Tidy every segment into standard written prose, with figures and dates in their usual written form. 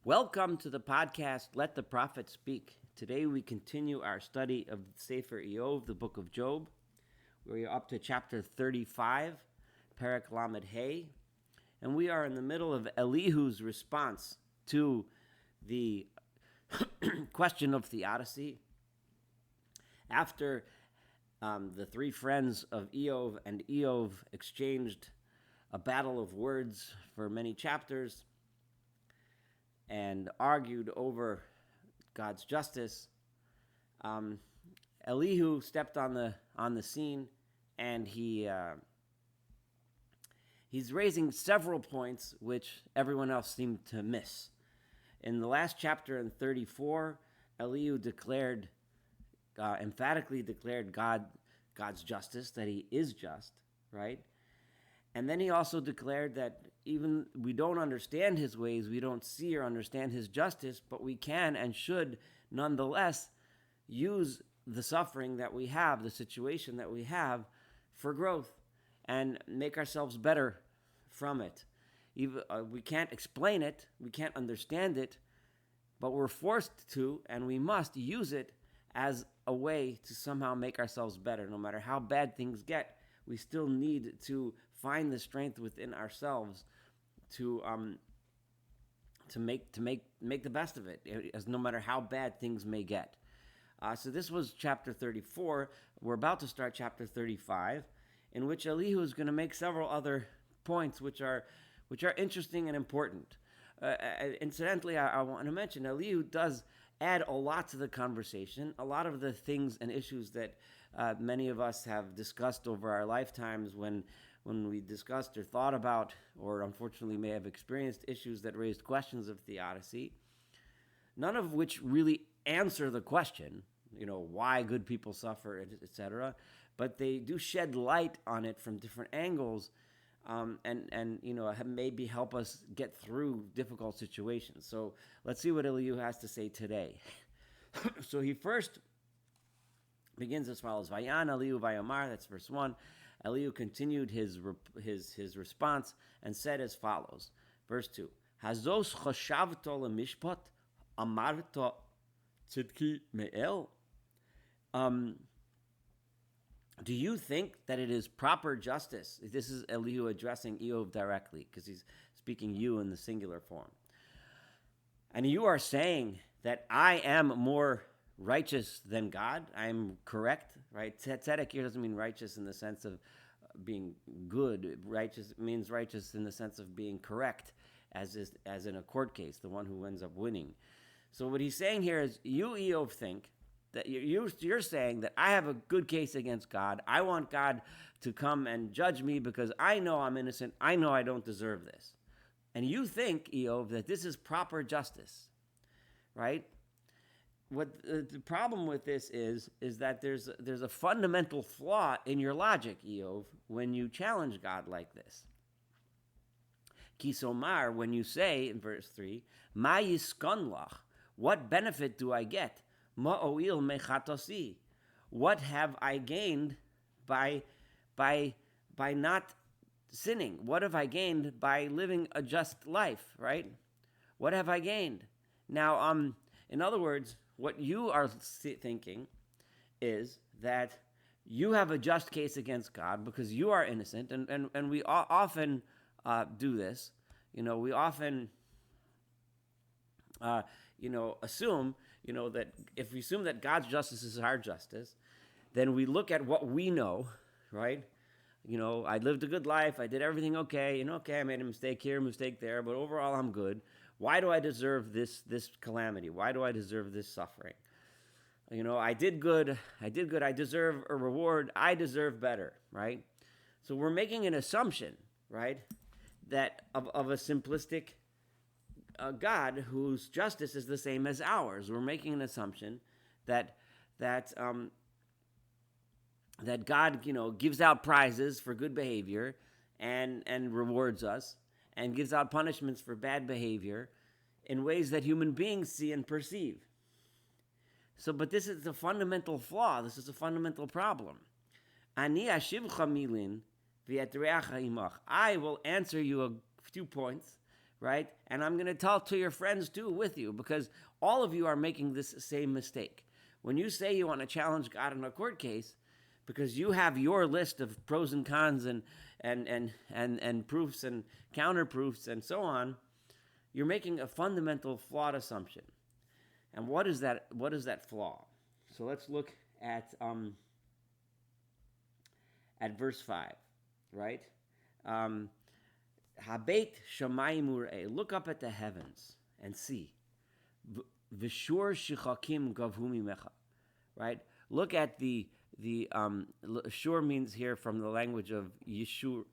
Welcome to the podcast, Let the Prophet Speak. Today we continue our study of Sefer Eov, the book of Job. We are up to chapter 35, Perek Lamed Hey, and we are in the middle of Elihu's response to the question of theodicy. After the three friends of Eov and Eov exchanged a battle of words for many chapters, and argued over God's justice, Elihu stepped on the scene, and he's raising several points which everyone else seemed to miss. In the last chapter, in 34, Elihu emphatically declared God's justice, that He is just, right? And then he also declared that even we don't understand His ways, we don't see or understand His justice, but we can and should nonetheless use the suffering that we have, the situation that we have, for growth and make ourselves better from it. We can't explain it, we can't understand it, but we're forced to, and we must use it as a way to somehow make ourselves better. No matter how bad things get, we still need to find the strength within ourselves to make the best of it, as no matter how bad things may get. So this was chapter 34. We're about to start chapter 35, in which Elihu is going to make several other points which are interesting and important. Incidentally, I want to mention Elihu does add a lot to the conversation. A lot of the things and issues that many of us have discussed over our lifetimes when we discussed or thought about, or unfortunately may have experienced issues that raised questions of theodicy, none of which really answer the question, why good people suffer, etc., but they do shed light on it from different angles, and maybe help us get through difficult situations. So let's see what Elihu has to say today. So he first begins as follows: Vayan Elihu vayamar, that's verse 1. Elihu continued his response and said as follows, verse 2: Hazos choshavto lemishpat amarto tzidki me'el. Do you think that it is proper justice? This is Elihu addressing Eov directly, because he's speaking you in the singular form. And you are saying that I am more righteous than God? I am correct, right? Tzedek here doesn't mean righteous in the sense of being good. Righteous means righteous in the sense of being correct, as in a court case, the one who ends up winning. So what he's saying here is, you, Eov, think that you're saying that I have a good case against God. I want God to come and judge me because I know I'm innocent. I know I don't deserve this. And you think, Eov, that this is proper justice, right? What the problem with this is that there's a fundamental flaw in your logic, Eov, when you challenge God like this. Kisomar, when you say in verse 3, Ma yiskon lach, what benefit do I get? Ma'oil mechatosi, what have I gained by not sinning? What have I gained by living a just life, right? What have I gained? Now, in other words, what you are thinking is that you have a just case against God because you are innocent, and we often do this. We often assume, that if we assume that God's justice is our justice, then we look at what we know, right? I lived a good life, I did everything okay, I made a mistake here, a mistake there, but overall I'm good. Why do I deserve this calamity? Why do I deserve this suffering? I did good, I deserve a reward, I deserve better, right? So we're making an assumption, right, that of a simplistic God whose justice is the same as ours. We're making an assumption that God, gives out prizes for good behavior and rewards us, and gives out punishments for bad behavior in ways that human beings see and perceive. So, but this is a fundamental flaw. This is a fundamental problem. Ani ashivcha milin v'yatreacha imach. I will answer you a few points, right? And I'm going to tell to your friends too with you, because all of you are making this same mistake. When you say you want to challenge God in a court case, because you have your list of pros and cons and proofs and counterproofs and so on, you're making a fundamental flawed assumption. And what is that? What is that flaw? So let's look at verse 5, right? Habeit shamayim urei. Look up at the heavens and see. V'shur shichakim gavhu mimecha. Right? Look at the shur means here from the language of yeshur,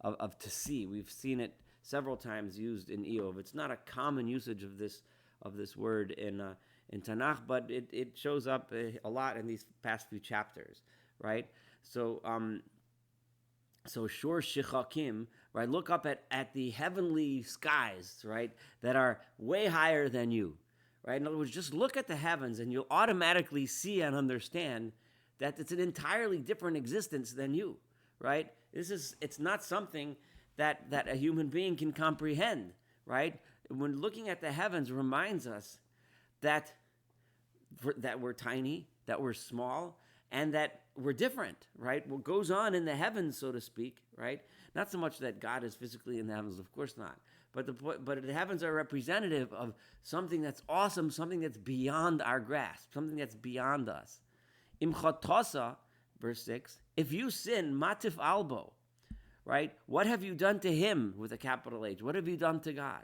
of to see. We've seen it several times used in Eov. It's not a common usage of this word in Tanakh, but it shows up a lot in these past few chapters, right? So shur shichakim, right? Look up at the heavenly skies, right, that are way higher than you, right? In other words, just look at the heavens and you'll automatically see and understand that it's an entirely different existence than you, right? It's not something that a human being can comprehend, right? When looking at the heavens reminds us that we're tiny, that we're small, and that we're different, right? What goes on in the heavens, so to speak, right? Not so much that God is physically in the heavens, of course not. But the heavens are representative of something that's awesome, something that's beyond our grasp, something that's beyond us. Im chatosa, verse 6, if you sin, matif albo, right? What have you done to him, with a capital H? What have you done to God?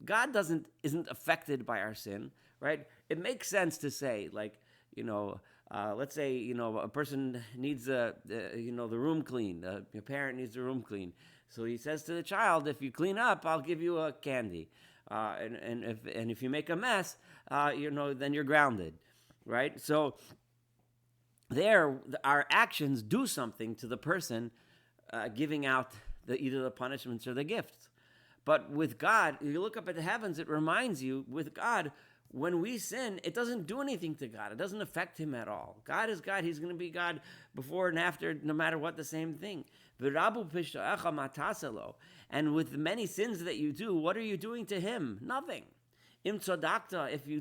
God isn't affected by our sin, right? It makes sense to say, like, let's say, a person needs the room cleaned. Your parent needs the room cleaned. So he says to the child, if you clean up, I'll give you a candy. And if you make a mess, then you're grounded, right? So there, our actions do something to the person giving out either the punishments or the gifts. But with God, if you look up at the heavens, it reminds you, with God, when we sin, it doesn't do anything to God. It doesn't affect him at all. God is God. He's going to be God before and after, no matter what, the same thing. And with the many sins that you do, what are you doing to him? Nothing. Im tzodakta, if you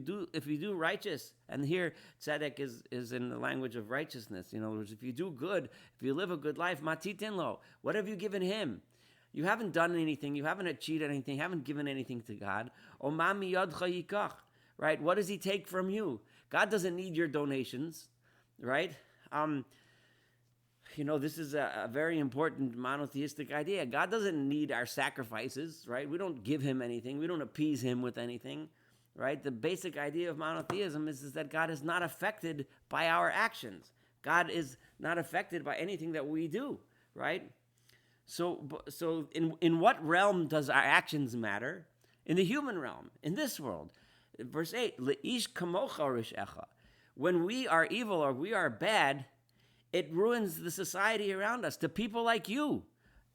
do righteous, and here tzedek is in the language of righteousness. In other words, if you do good, if you live a good life, matitin lo, what have you given him? You haven't done anything. You haven't achieved anything. You haven't given anything to God. Oma miyadcha yikach. Right? What does he take from you? God doesn't need your donations, right? This is a very important monotheistic idea. God doesn't need our sacrifices, right? We don't give him anything. We don't appease him with anything, right? The basic idea of monotheism is that God is not affected by our actions. God is not affected by anything that we do, right? So in what realm does our actions matter? In the human realm, in this world. Verse 8, Le'ish kamocha rishecha. When we are evil or we are bad, it ruins the society around us, to people like you.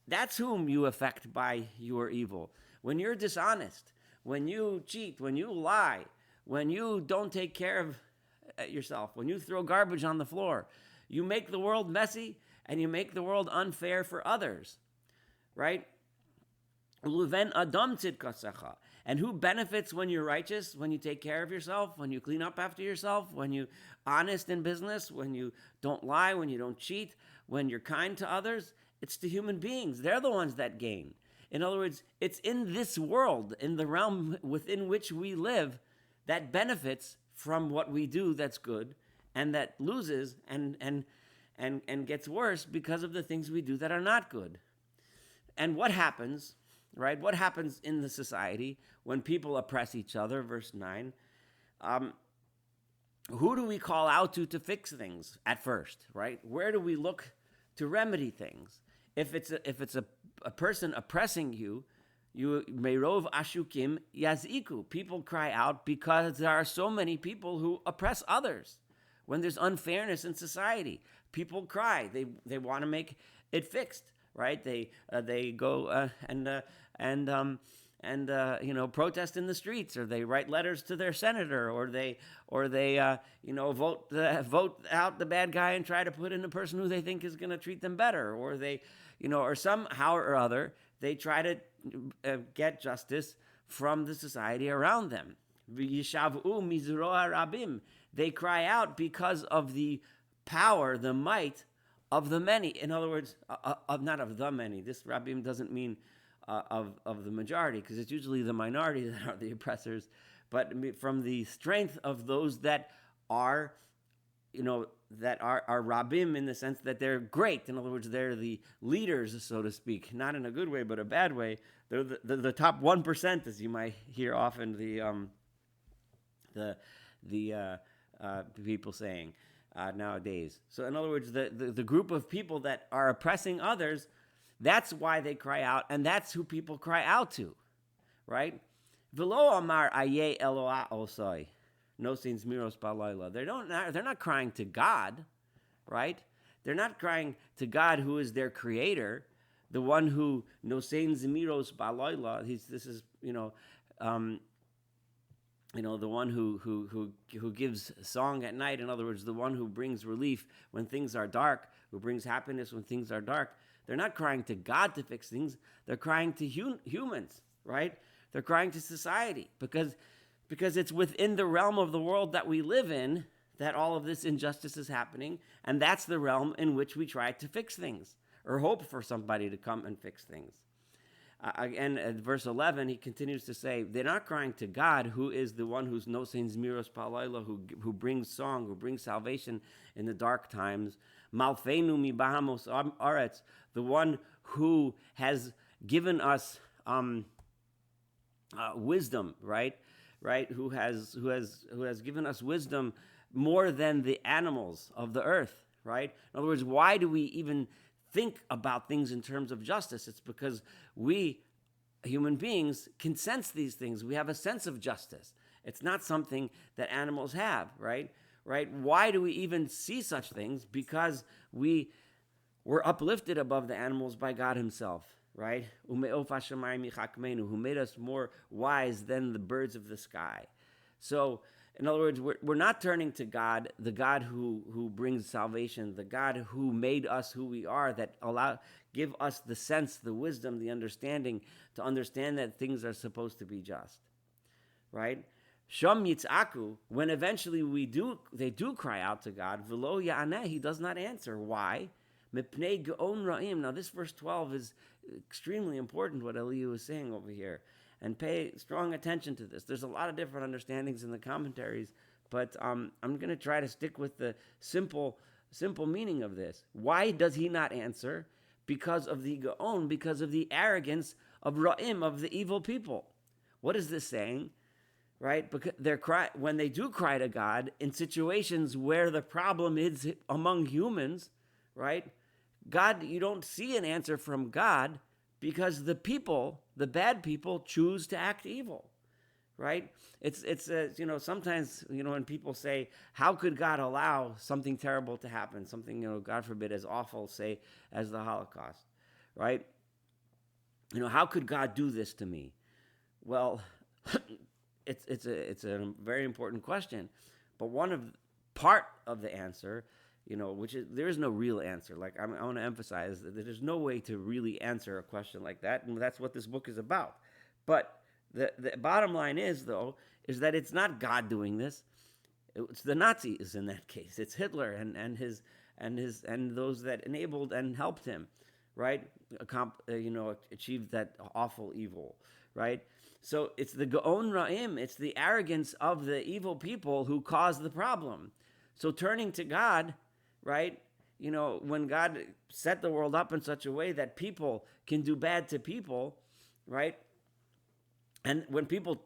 That's whom you affect by your evil. When you're dishonest, when you cheat, when you lie, when you don't take care of yourself, when you throw garbage on the floor, you make the world messy and you make the world unfair for others, right? And who benefits when you're righteous, when you take care of yourself, when you clean up after yourself, when you're honest in business, when you don't lie, when you don't cheat, when you're kind to others? It's the human beings. They're the ones that gain. In other words, it's in this world, in the realm within which we live, that benefits from what we do that's good, and that loses and gets worse because of the things we do that are not good. And what happens? Right? What happens in the society when people oppress each other? Verse 9. Who do we call out to fix things at first? Right? Where do we look to remedy things? If it's a person oppressing you, merov ashukim yaziku. People cry out because there are so many people who oppress others. When there's unfairness in society, people cry. They want to make it fixed. Right? They go protest in the streets, or they write letters to their senator, or they vote out the bad guy and try to put in a person who they think is going to treat them better, or they, or somehow or other they try to get justice from the society around them. V'yishav'u mizroa rabim. They cry out because of the power, the might of the many. In other words, not of the many. This rabim doesn't mean of the majority, because it's usually the minority that are the oppressors, but from the strength of those that are, that are rabim, in the sense that they're great. In other words, they're the leaders, so to speak, not in a good way, but a bad way. They're the top 1%, as you might hear often the people saying nowadays. So in other words, the group of people that are oppressing others, that's why they cry out, and that's who people cry out to, right? V'lo amar aye Eloah osoi, nosin zmiros balayla. They're not crying to God, right? They're not crying to God, who is their creator, the one who nosin zmiros balayla. This is the one who gives song at night. In other words, the one who brings relief when things are dark, who brings happiness when things are dark. They're not crying to God to fix things. They're crying to humans, right? They're crying to society because it's within the realm of the world that we live in that all of this injustice is happening, and that's the realm in which we try to fix things or hope for somebody to come and fix things. Again, at verse 11, he continues to say, they're not crying to God, who is the one who's nosein zmiros palayla, who brings song, who brings salvation in the dark times. Malfeinu mi bahamos aretz, the one who has given us wisdom, right? Who has given us wisdom more than the animals of the earth, right? In other words, why do we even think about things in terms of justice? It's because we, human beings, can sense these things. We have a sense of justice. It's not something that animals have, right? Why do we even see such things? Because we were uplifted above the animals by God himself, right? Who made us more wise than the birds of the sky. So, in other words, we're not turning to God, the God who brings salvation, the God who made us who we are, that give us the sense, the wisdom, the understanding to understand that things are supposed to be just, right? Sham Yitz'aku, when eventually they do cry out to God, V'lo ya'aneh, he does not answer. Why? Mipnei ge'on ra'im. Now this verse 12 is extremely important, what Elihu is saying over here. And pay strong attention to this. There's a lot of different understandings in the commentaries, but I'm going to try to stick with the simple meaning of this. Why does he not answer? Because of the ge'on, because of the arrogance of ra'im, of the evil people. What is this saying? Right? Because when they do cry to God in situations where the problem is among humans, right? God, you don't see an answer from God because the people, the bad people, choose to act evil, right? It's sometimes, when people say, how could God allow something terrible to happen? Something, God forbid, as awful, say, as the Holocaust, right? How could God do this to me? Well, it's a very important question, but part of the answer, which is, there is no real answer. Like, I want to emphasize that there's no way to really answer a question like that, and that's what this book is about. But the bottom line is that it's not God doing this. It's the Nazis in that case. It's Hitler and those that enabled and helped him, right? Achieve that awful evil, right? So it's the Gaon Ra'im, it's the arrogance of the evil people who caused the problem. So turning to God, right? When God set the world up in such a way that people can do bad to people, right? And when people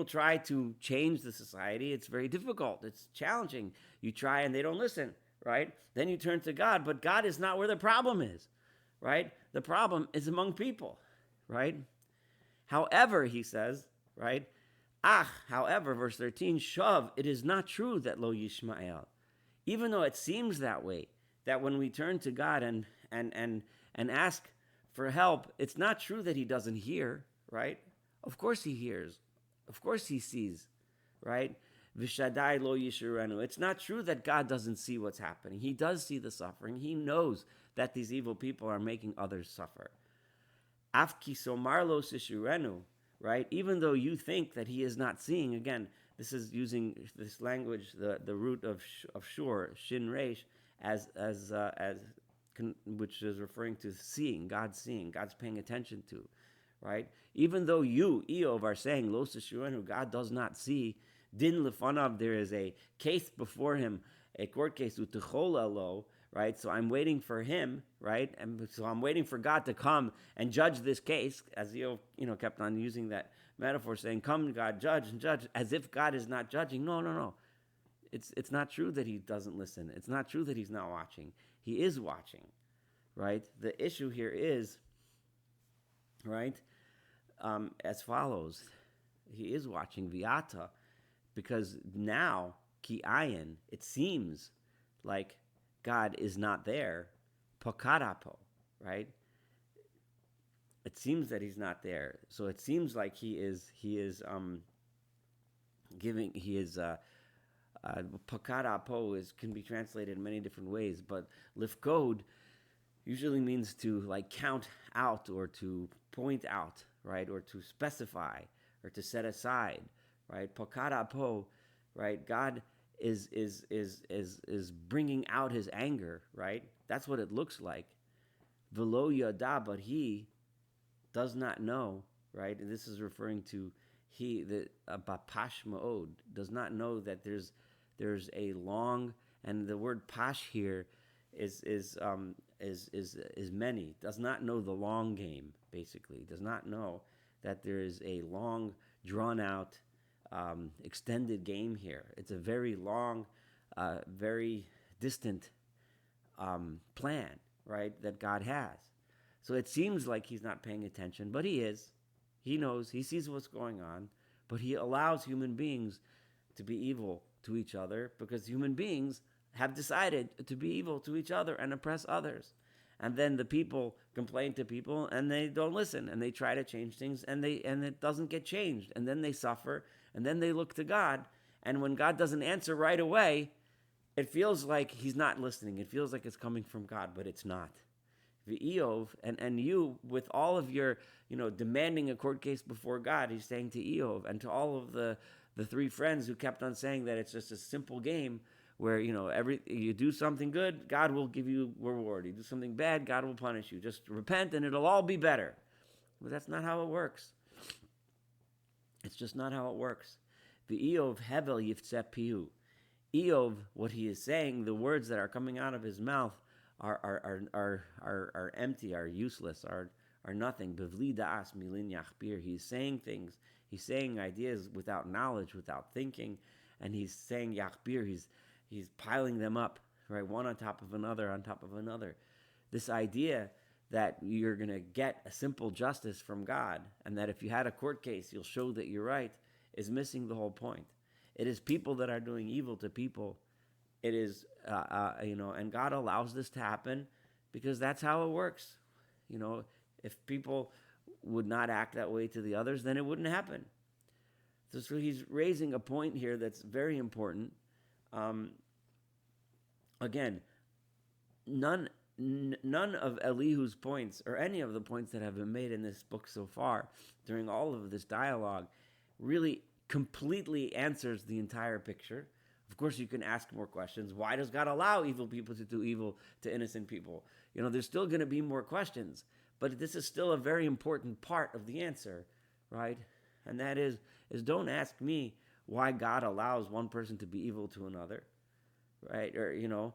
try to change the society, it's very difficult. It's challenging. You try and they don't listen, right? Then you turn to God, but God is not where the problem is, right? The problem is among people, right? However, he says, right? However, verse 13, Shav, it is not true that lo yishma'el. Even though it seems that way, that when we turn to God and ask for help, it's not true that he doesn't hear, right? Of course he hears. Of course he sees, right? V'shadai lo yishurenu. It's not true that God doesn't see what's happening. He does see the suffering. He knows that these evil people are making others suffer. Afki somarlo sishurenu, right? Even though you think that he is not seeing, again, this is using this language, the root of shur, shin resh, as which is referring to seeing, God's paying attention to, right? Even though you, Eov, are saying lo sishurenu, God does not see. Din lefanav, there is a case before him, a court case utechola lo, right? So I'm waiting for him, right? And so I'm waiting for God to come and judge this case, as Eov, kept on using that metaphor, saying, "Come, God, judge and judge," as if God is not judging. No, no, no. It's not true that he doesn't listen. It's not true that he's not watching. He is watching, right? The issue here is, right, as follows. He is watching viata, because now, ki ayin, it seems like God is not there. Pokarapo, right? It seems that he's not there. So it seems like he is giving, pakarapo can be translated in many different ways, but lifkod usually means to like count out or to point out, right? Or to specify or to set aside, right? Pakarapo, right? God is bringing out his anger, right? That's what it looks like. Velo yada, but he does not know, right? And this is referring to he, the bapash ma'od, does not know that there's a long, and the word pash here is many. Does not know the long game, basically. Does not know that there is a long, drawn out, extended game here. It's a very long, very distant plan, right, that God has. So it seems like he's not paying attention, but he is. He knows, he sees what's going on, but he allows human beings to be evil to each other because human beings have decided to be evil to each other and oppress others. And then the people complain to people and they don't listen and they try to change things and it doesn't get changed. And then they suffer and then they look to God. And when God doesn't answer right away, it feels like he's not listening. It feels like it's coming from God, but it's not. Eov, and you, with all of your, demanding a court case before God, he's saying to Eov and to all of the three friends who kept on saying that it's just a simple game where, you do something good, God will give you reward. You do something bad, God will punish you. Just repent and it'll all be better. But that's not how it works. It's just not how it works. The Eov hevel yiftzeh pihu. Eov, what he is saying, the words that are coming out of his mouth are empty, are useless, are nothing. Bevli da'as milin yachbir. He's saying things. He's saying ideas without knowledge, without thinking, and he's saying yachbir. He's piling them up, right, one on top of another, on top of another. This idea that you're going to get a simple justice from God, and that if you had a court case, you'll show that you're right, is missing the whole point. It is people that are doing evil to people. It is, and God allows this to happen because that's how it works. If people would not act that way to the others, then it wouldn't happen. So he's raising a point here that's very important. Again, none of Elihu's points, or any of the points that have been made in this book so far, during all of this dialogue, really completely answers the entire picture. Of course, you can ask more questions. Why does God allow evil people to do evil to innocent people? There's still going to be more questions, but this is still a very important part of the answer, right? And that is don't ask me why God allows one person to be evil to another, right? Or,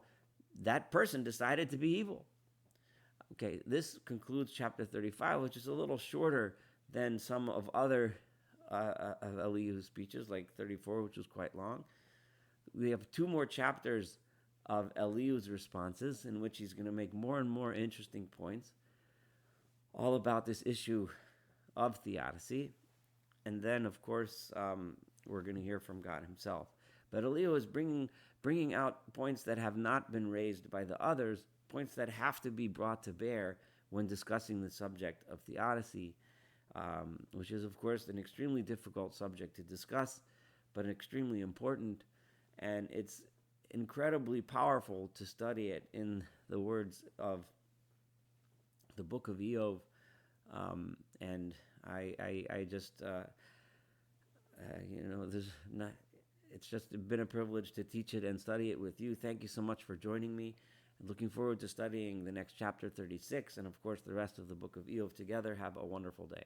that person decided to be evil. Okay, this concludes chapter 35, which is a little shorter than some of other of Elihu's speeches, like 34, which was quite long. We have 2 more chapters of Elihu's responses in which he's going to make more and more interesting points all about this issue of theodicy. And then, of course, we're going to hear from God himself. But Elihu is bringing out points that have not been raised by the others, points that have to be brought to bear when discussing the subject of theodicy, which is, of course, an extremely difficult subject to discuss, but extremely important. And it's incredibly powerful to study it in the words of the book of Eov, And I just, there's not. It's just been a privilege to teach it and study it with you. Thank you so much for joining me. I'm looking forward to studying the next chapter 36 and, of course, the rest of the book of Eov together. Have a wonderful day.